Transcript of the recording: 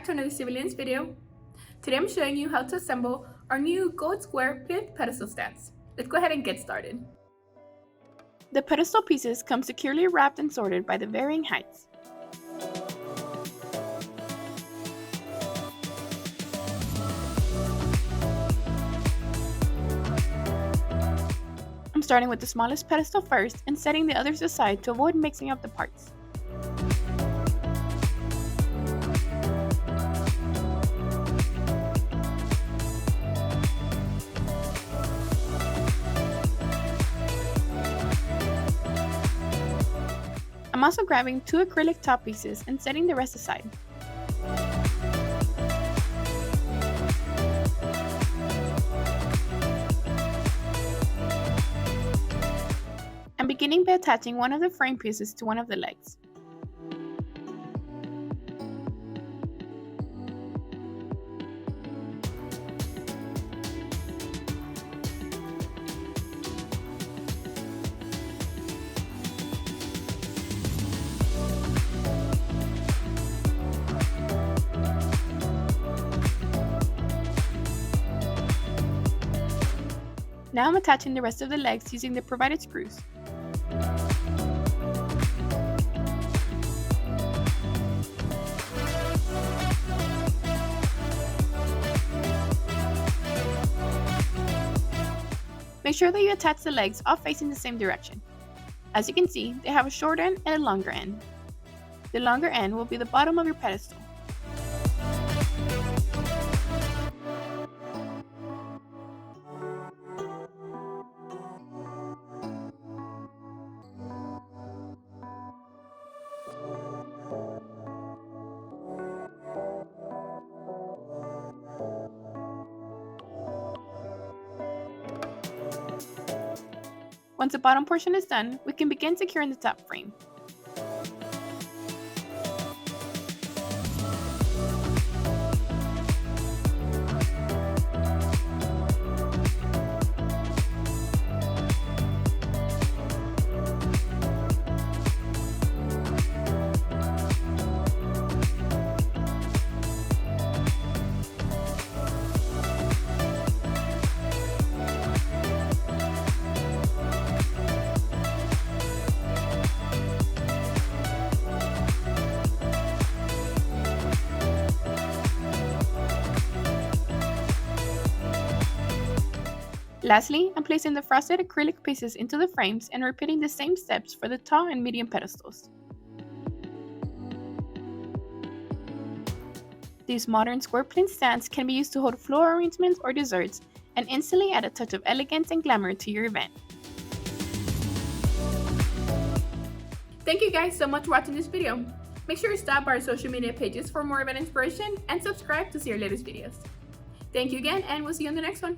back to another civilians video. Today I'm showing you how to assemble our new gold square plinth pedestal stands. Let's go ahead and get started. The pedestal pieces come securely wrapped and sorted by the varying heights. I'm starting with the smallest pedestal first and setting the others aside to avoid mixing up the parts. I'm also grabbing 2 acrylic top pieces and setting the rest aside. I'm beginning by attaching one of the frame pieces to one of the legs. Now I'm attaching the rest of the legs using the provided screws. Make sure that you attach the legs all facing the same direction. As you can see, they have a short end and a longer end. The longer end will be the bottom of your pedestal. Once the bottom portion is done, we can begin securing the top frame. Lastly, I'm placing the frosted acrylic pieces into the frames and repeating the same steps for the tall and medium pedestals. These modern square plinth stands can be used to hold floral arrangements or desserts and instantly add a touch of elegance and glamour to your event. Thank you guys so much for watching this video. Make sure to stop by our social media pages for more event inspiration and subscribe to see our latest videos. Thank you again, and we'll see you on the next one.